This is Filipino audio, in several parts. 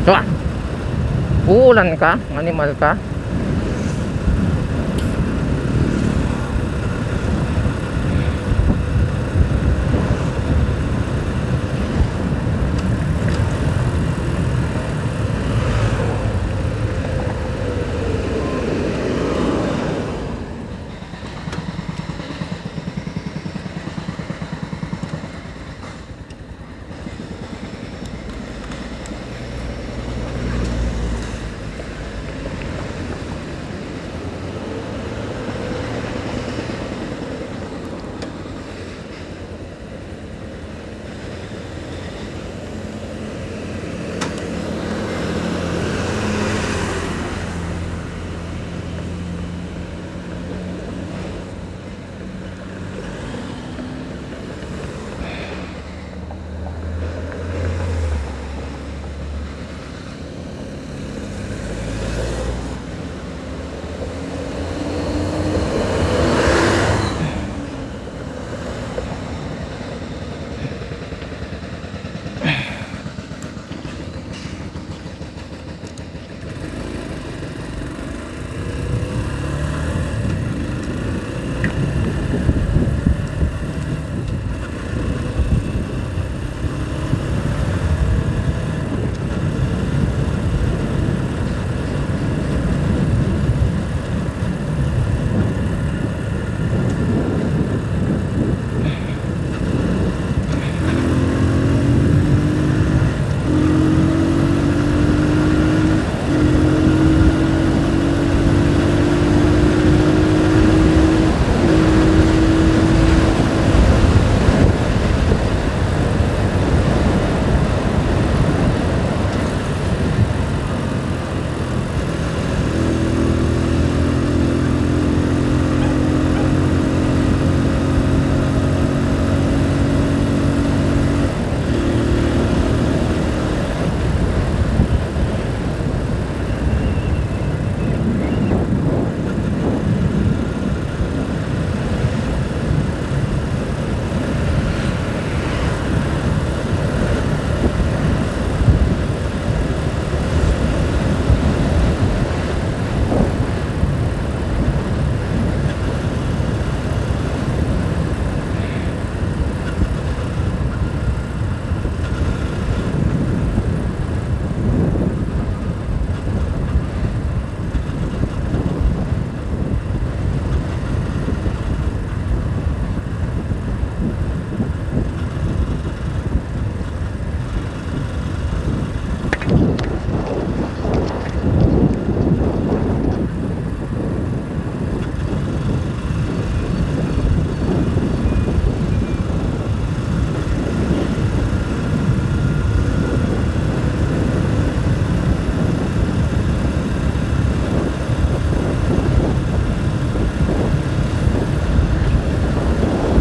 Ah, uulan ka, animal ka.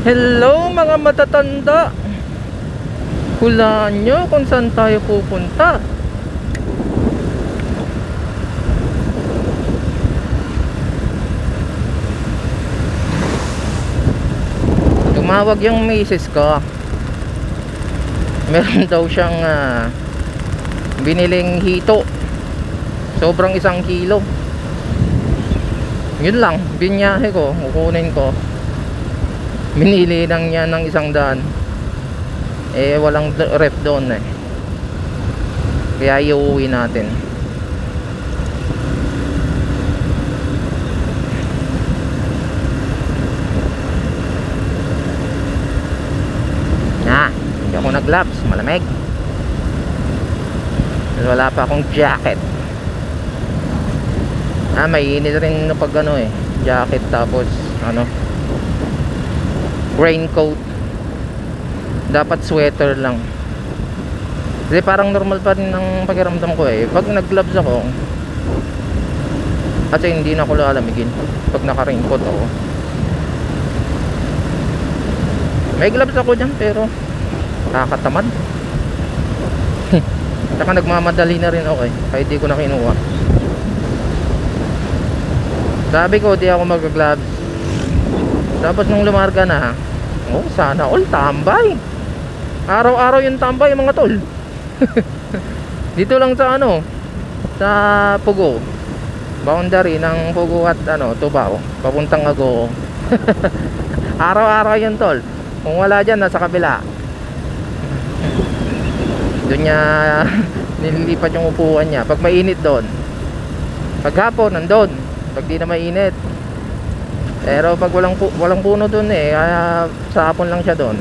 Hello mga matatanda. Hulaan nyo kung saan tayo pupunta. Tumawag yung misis ko. Meron daw siyang biniling hito. Sobrang 1 kilo. Yun lang, binyahe ko, kukunin ko. Minili lang niya ng 100. Eh walang ref doon eh. Kaya iuwi natin. Hindi ako nag-gloves, malamig. Wala pa akong jacket. May init rin pag ano eh, jacket tapos ano, raincoat. Dapat sweater lang. Kasi parang normal pa rin ang pakiramdam ko eh. Pag nag-gloves ako, kasi hindi na ako lalamigin pag naka-raincoat ako. May gloves ako dyan pero nakakatamad. Saka nagmamadali na rin ako eh, kahit di ko na kinuha. Sabi ko di ako mag-gloves. Tapos nung lumarga na, sana all tambay. Araw-araw yung tambay mga tol. Dito lang sa ano, sa Pugo. Boundary ng Pugo at ano, Tubao. Papuntang Agogo. Araw-araw yan tol. Kung wala dyan, nasa kabila. Doon niya nililipat yung upuan niya. Pag mainit doon. Pag hapon, nandun. Pag di na mainit. Pero pag walang puno doon eh, kaya sa hapon lang siya doon.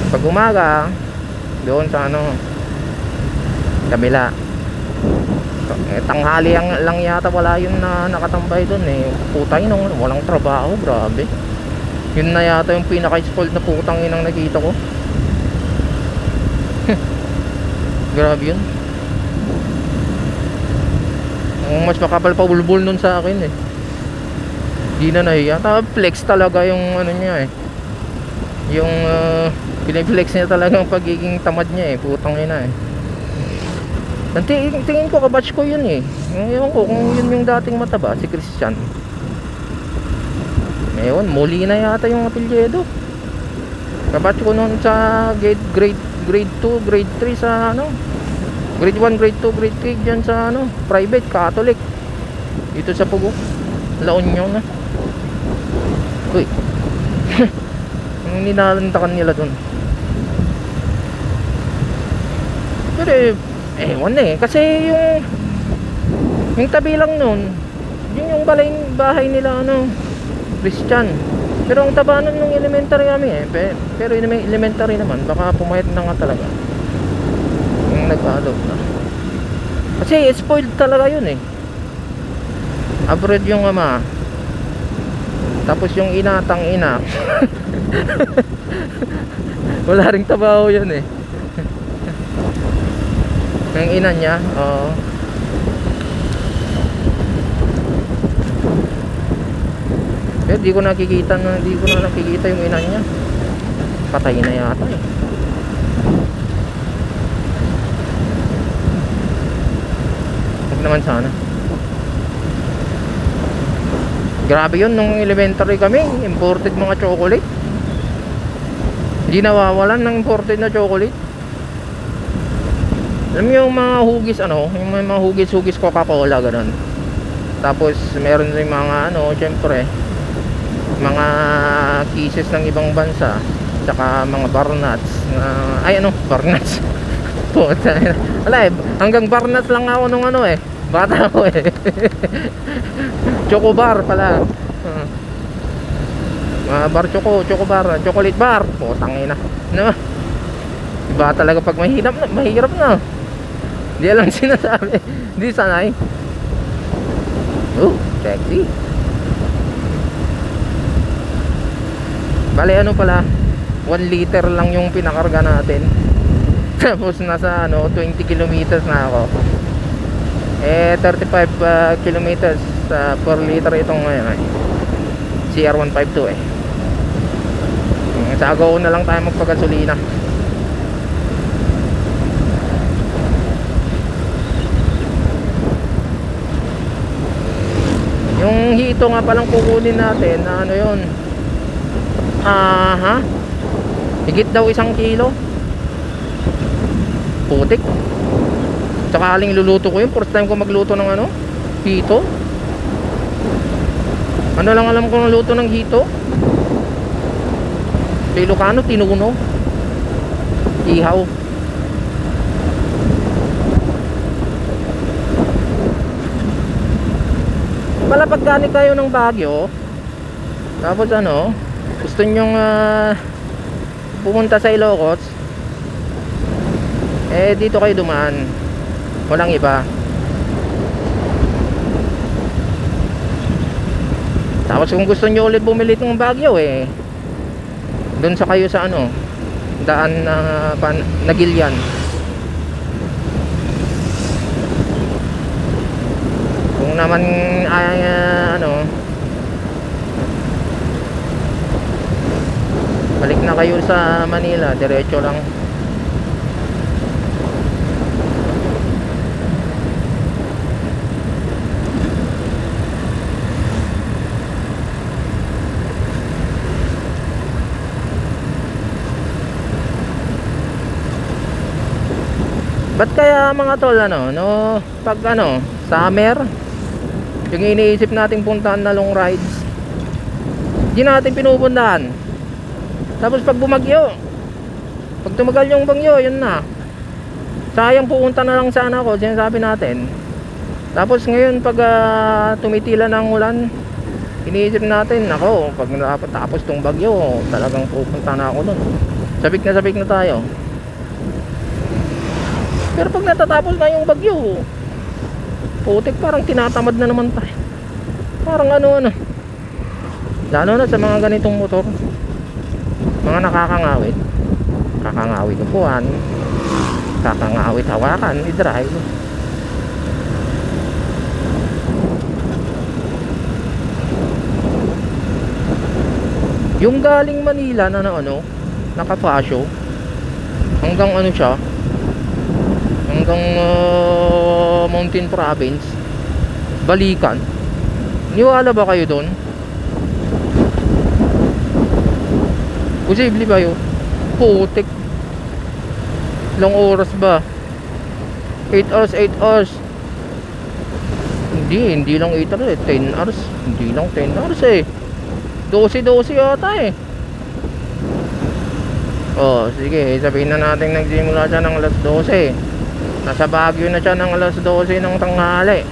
Pag umaga, doon sa ano, kabila. Tanghali lang yata wala yun na nakatambay doon eh. Putang nung walang trabaho, grabe. Yun na yata yung pinaka-spoiled na putang inang nakita ko. Grabe yun. Ang mas makapal pa bulbul nun sa akin eh. Di na nahiya. Flex talaga yung ano niya eh. Yung piniflex niya talaga ang pagiging tamad niya eh. Putang ina eh. Tingin ko kabatch ko yun eh. Ewan ko kung yun yung dating mataba, si Christian. Ewan, Molina yata yung apelyido. Kabatch ko noon sa grade 2, grade 3 sa ano. Grade 1, grade 2, grade 3 dyan sa ano, private, Catholic. Dito sa Pugo. La Union na. Uy. Ang ninalantakan nila dun. Pero ewan eh, kasi yung tabi lang nun, yun yung bahay nila ano, Christian. Pero ang taba nun nung elementary kami eh, pero elementary naman, baka pumayat na nga talaga yung nag-adopt na. Kasi spoiled talaga yun eh. Abroad yung ama, tapos yung inatang ina. Wala ring trabaho yun eh. Yung ina niya, oo. Pero di ko nakikita yung ina niya. Patay na yata eh. Huwag naman sana. Grabe yun, nung elementary kami, imported mga chocolate. Hindi nawawalan ng imported na chocolate. Alam mo yung mga hugis ano, yung mga hugis Coca-Cola ganun. Tapos meron rin mga ano, syempre mga kisses ng ibang bansa, tsaka mga bar nuts na bar nuts. Puta. Wala eh, hanggang bar nuts lang ako nung ano eh. Bata ako eh. Choco bar pala. Bar choco bar, chocolate bar. Putang ina. Ano? Iba talaga pag mahirap na. Di alam sinasabi. Di sanay. Oh, sexy. Bale ano pala, 1 liter lang yung pinakarga natin. Tapos nasa 20 kilometers na ako. 35 kilometers per liter itong CR152 eh. Sa Agogo na lang tayo magpagasolina. Yung hito nga palang kukunin natin na ano yun, higit daw 1 kilo. Putik. Tsaka aling luluto ko yun. First time ko magluto ng hito. Ano lang alam ko ng luto ng hito? Sa Ilocano, tinuno. Ihaw. Pala pagkani kayo ng Baguio, tapos gusto nyong pumunta sa Ilocos, dito kayo dumaan. Walang iba. Tapos kung gusto nyo ulit bumili ng Baguio doon sa kayo sa daan na Nagilian. Kung naman balik na kayo sa Manila, diretso lang. Ba't kaya mga tol, ano, no, pag ano, summer, yung iniisip nating puntahan na long rides, di natin pinupuntahan. Tapos pag bumagyo, pag tumagal yung bagyo, yun na. Sayang, pupunta na lang sana ako, sinasabi natin. Tapos ngayon pag tumitila ng ulan, iniisip natin, ako, pag tapos tong bagyo, talagang pupunta na ako doon. Sabik na tayo. Pero pag natatapos na yung bagyo, putik, parang tinatamad na naman tayo. Parang ano, lalo na sa mga ganitong motor, mga nakakangawit, kakangawit upuan, kakangawit hawakan, i-drive. Yung galing Manila na ano, naka-fasyo, hanggang ano siya, hanggang Mountain Province, balikan. Niwala ba kayo doon? Posible ba yun? Putik. Ilang oras ba? 8 hours. Hindi lang 8 hours eh. 10 hours. Hindi lang 10 hours eh. 12 yata eh. Oh, sige, sabihin na natin nagsimula siya ng alas 12. Nasa Baguio na siya ng alas 12 ng tanghali.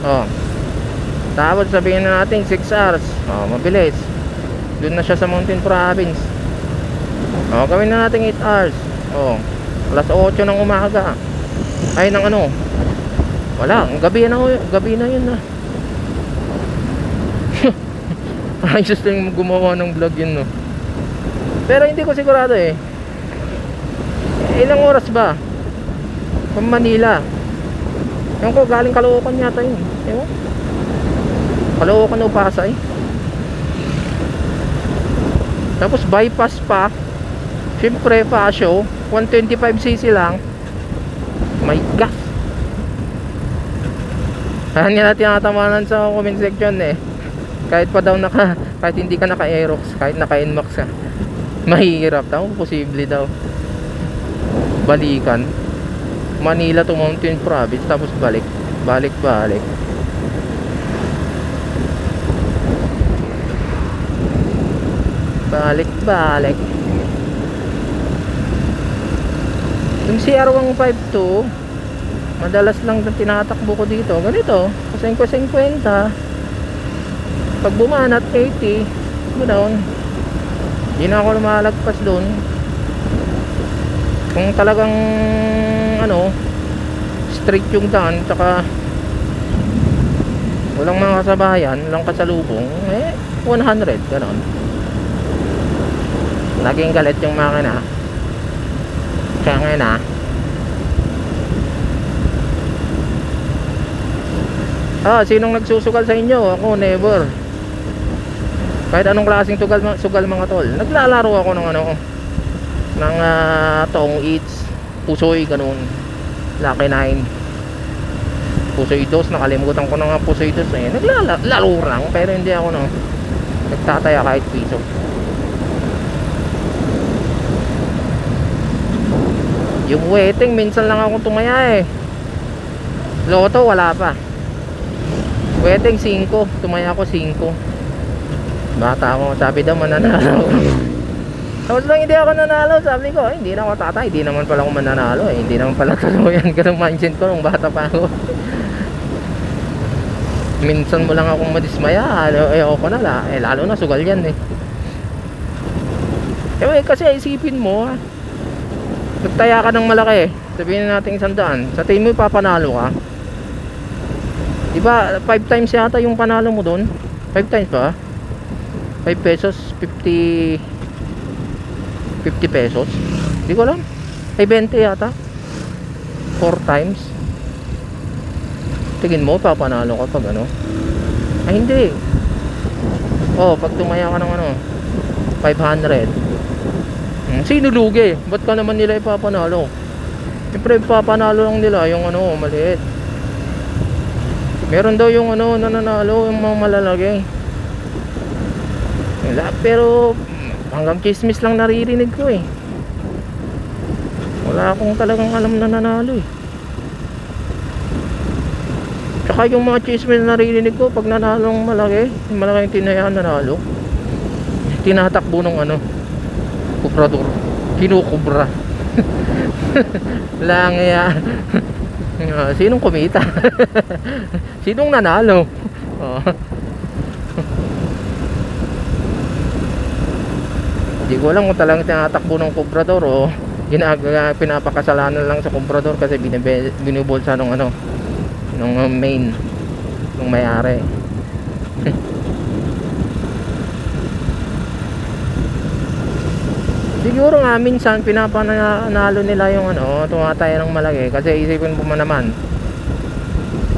Oh. Tapos sabihin na natin 6 hours. Oh, mabilis. Doon na siya sa Mountain Province. Oh, gawin na natin 8 hours. Oh, alas 8 ng umaga. Ay, ng ano? Wala, gabi na yun na. Ay, just lang gumawa ng vlog yun, no. Pero hindi ko sigurado eh. Ilang oras ba? From Manila. Ewan ko, galing Caloocan yata yun. Ewan. Caloocan o Pasay. Tapos bypass pa. Siyempre, Pasyo, 125cc lang. My God. Ayan nga natin natamanan sa comment section eh. Kahit pa daw kahit hindi ka naka-Aerox, kahit naka-Nmax ka, mahihirap daw, posible daw. Balikan Manila to Mountain Province, tapos balik. Yung CR152, madalas lang tinatakbo ko dito. Ganito, 50-50. Pag bumanat 80, go down. Hindi na ako lumalagpas doon. Kung talagang ano, straight yung daan, tsaka walang mga kasabayan, walang kasalubong, 100, gano'n. Laging galit yung makina. Kaya ngayon sinong nagsusugal sa inyo? Ako, never. Kahit anong klaseng sugal mga tol. Naglalaro ako ng ng Tong Eats, Pusoy, ganun, Lucky 9, Pusoy 2, nakalimutan ko na nga Pusoy 2 eh. Naglalaro lang, pero hindi ako nagtataya kahit piso. Yung waiting, minsan lang ako tumaya eh. Loto, wala pa. Waiting 5, tumaya ako 5. Bata ako, sabi daw mananalo. Tapos lang hindi ako nanalo, sabi ko, hindi na ako tatay, hindi naman pala ako mananalo eh. Hindi naman pala talo yan, ganun mindset ko nung bata pa ako. Minsan mo lang akong madismaya, ayoko na la, lalo na sugal yan eh. Kasi isipin mo, nagtaya ka ng malaki, sabihin natin 100, sa tingin mo papanalo ka. Diba 5 times yata yung panalo mo doon? 5 times ba? 5 pesos, 50 pesos, hindi ko alam. Ay 20 yata, 4 times. Tingin mo papanalo ka pag ano? Ay hindi. Pag tumaya ka ng 500, sino lugi? Ba't ka naman nila ipapanalo? Siyempre ipapanalo lang nila yung maliit. Meron daw yung nananalo yung mga malalaki. Pero hanggang chismis lang naririnig ko eh. Wala akong talagang alam na nanalo eh. Tsaka yung mga chismis na narinig ko pag nanalong malaki, yung malaking tinayaan nanalo, tinatakbo ng ano, kuprador, kinukubra. Lang yan. Sinong kumita? Sinong nanalo? Oh. Hindi ko alam kung talagang tinatakbo ng kubrador o pinapakasalanan lang sa kubrador kasi binubulsa ng ano, nung main, nung may-ari. Siguro nga minsan pinapanalo nila yung ano, tumatay ng malaki kasi isipin mo naman,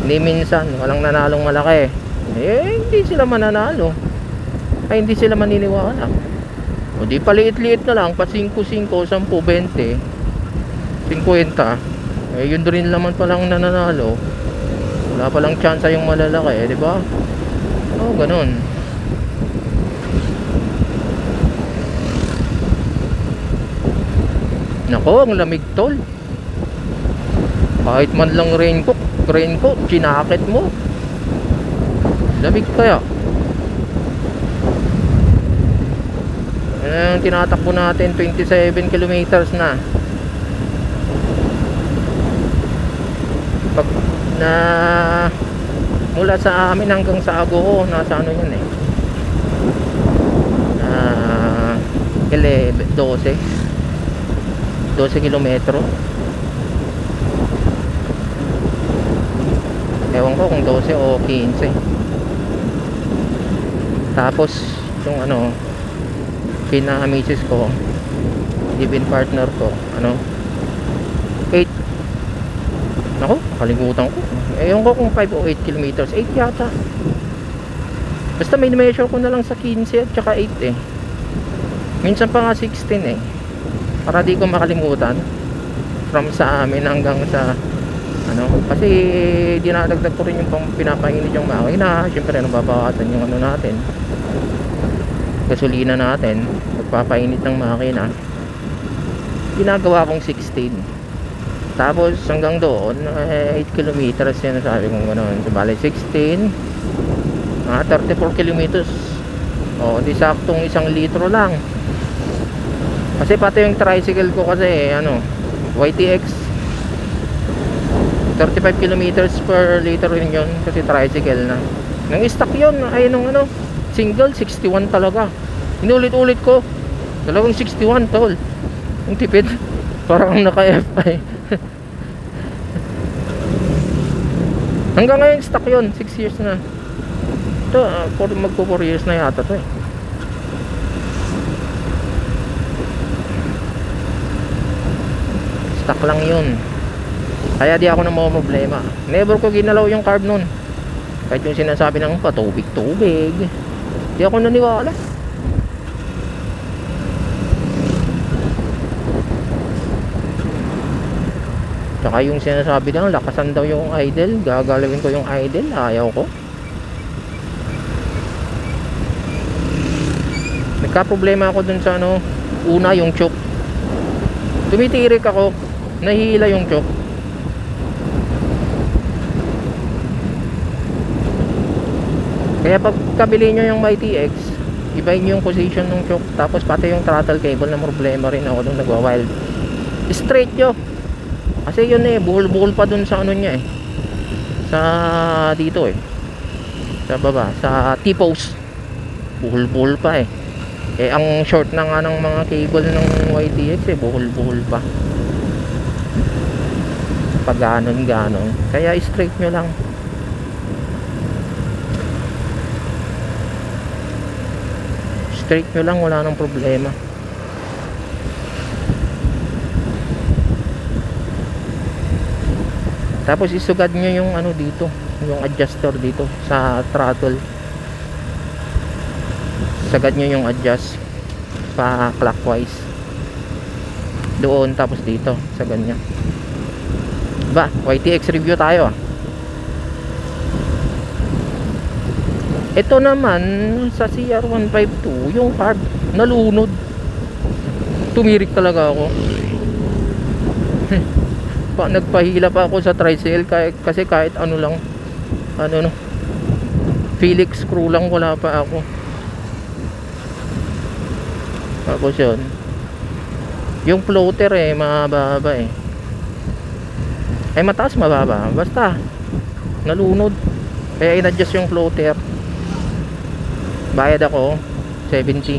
hindi minsan walang nanalong malaki eh hindi sila mananalo, ay hindi sila maniniwala. O di paliit-liit na lang, pa 5-5, 10, 20, 50, eh yun rin naman palang nananalo. Wala palang chance yung malalaki eh, di ba? Oh, ganun. Nako, ang lamig tol. Kahit man lang raincoat, chinakit mo. Lamig kaya. Ang tinatakbo natin 27 kilometers na. Pag na mula sa amin hanggang sa Agoo, nasa ano yun eh, 12 kilometro. Ewan ko kung 12 o 15. Tapos yung ano, pinaka-misis ko, live-in partner ko, ano, 8. Naku, nakalimutan ko. Ewan ko kung 5 o 8 kilometers. 8 yata. Basta may measure ko na lang sa 15 at saka 8 eh. Minsan pa nga 16 eh, para di ko makalimutan. From sa amin hanggang sa ano, kasi dinadagdag ko rin yung pinapainit yung makina. Siyempre nababawasan yung ano natin, gasolina natin, magpapainit ng makina. Ginagawa kong 16. Tapos hanggang doon 8 kilometers yan, sabi kong gano'n. So bali 16, 34 kilometers. O di saktong 1 litro lang. Kasi pati yung tricycle ko kasi ano, YTX, 35 kilometers per liter rin yun kasi tricycle na. Nang stock yun ay nung ano, single 61 talaga. Inulit-ulit ko, dalawang 61 tol. Ang tipid, parang naka-FI. Hanggang ngayon stock yun, 6 years na. Ito, magpo 4 years na yata to eh. Stock lang yun. Kaya di ako na mga problema. Never ko ginalaw yung carb nun. Kahit yung sinasabi ng patubig-tubig, di ako naniwala. Tsaka yung sinasabi lang, lakasan daw yung idle, gagalawin ko yung idle, ayaw ko. Nagka-problema ako dun sa ano, una yung choke. Tumitirik ako, nahihila yung choke. Kaya pag kabili nyo yung YTX, ibahin nyo yung position ng choke. Tapos pati yung throttle cable na problema rin ako nung nagwa-wild. Straight nyo. Kasi yun eh, buhol-buhol pa dun sa ano nya eh, sa dito eh, sa baba, sa T-post, buhol-buhol pa eh. Eh ang short na nga ng mga cable ng YTX eh, buhol-buhol pa. Pag ganon. Kaya straight nyo lang. Straight nyo lang, wala nang problema. Tapos isugad nyo yung ano dito, yung adjuster dito sa throttle. Sagad nyo yung adjust pa clockwise doon, tapos dito sagad nyo. Ba, YTX review tayo ah. Ito naman sa CR152, yung carb nalunod. Tumirik talaga ako. Nagpahila pa ako sa tricycle kasi kahit ano lang, ano no, Felix screw lang wala pa ako. Tapos yun, yung floater mababa mataas mababa, basta nalunod, kaya in-adjust yung floater. Bayad ako 70.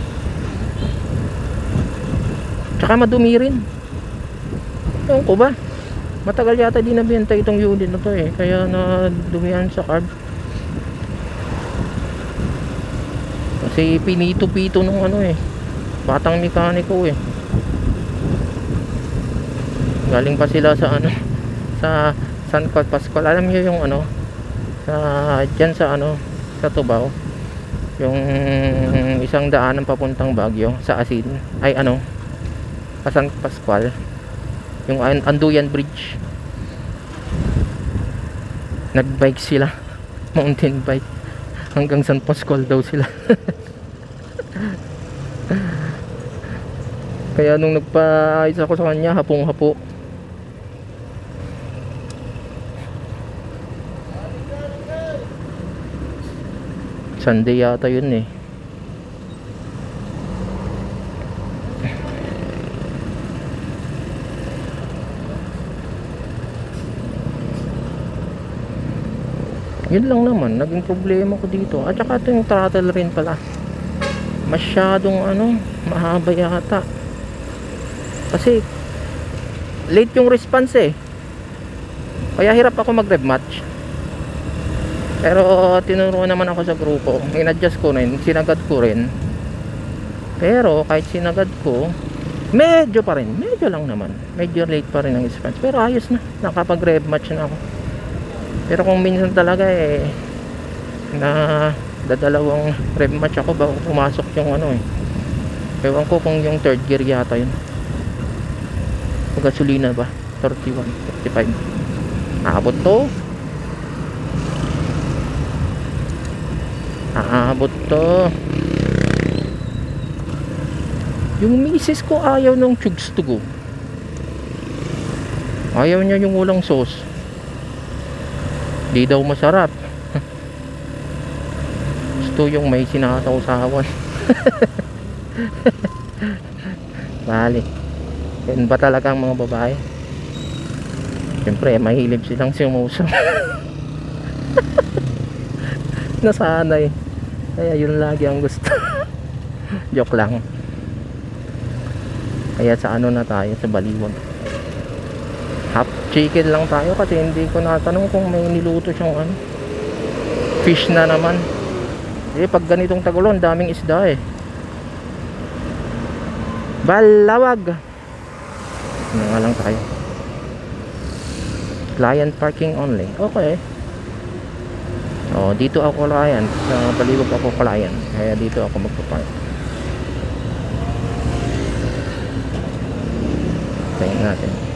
Tsaka madumi rin, ewan ko ba, matagal yata din nabenta itong unit na to kaya nadumihan sa carb. Kasi pinito-pito nung batang mekaniko galing pa sila sa sa San Pascual. Alam niyo yung sa dyan sa sa Tubao, yung isang daanan papuntang Baguio sa Asin, sa San Pascual, yung Anduyan Bridge. Nagbike sila, mountain bike, hanggang San Pascual daw sila. Kaya nung nagpaayos ako sa kanya, hapong-hapo. Sunday yata yun Yun lang naman naging problema ko dito. At saka ito yung throttle rin pala, masyadong mahaba yata. Kasi late yung response kaya hirap ako mag rev match. Pero tinuruan naman ako sa grupo, in-adjust ko rin, sinagad ko rin. Pero kahit sinagad ko, medyo lang naman, medyo late pa rin ang response. Pero ayos na, nakapag rev match na ako. Pero kung minsan talaga na dadalawang rev match ako bago pumasok yung ewan ko kung yung third gear yata yun. Gasolina ba 31, 35. Aabot to. Yung misis ko ayaw ng chugs to go, ayaw niya yung walang sauce, di daw masarap. Gusto yung may sinasawsawan. Bali, yan ba talaga ang mga babae? Siyempre mahilig silang sumusaw. Nasanay, kaya yun lagi ang gusto. Joke lang. Kaya sa na tayo, sa Baliwag. Half chicken lang tayo kasi hindi ko natanong kung may niluto siyang fish na naman. Pag ganitong tagulon, daming isda Balawag. Ano nga lang tayo, client parking only. Okay. Dito ako client, sa Baliwag ako client, kaya dito ako magpapark. Tingnan natin.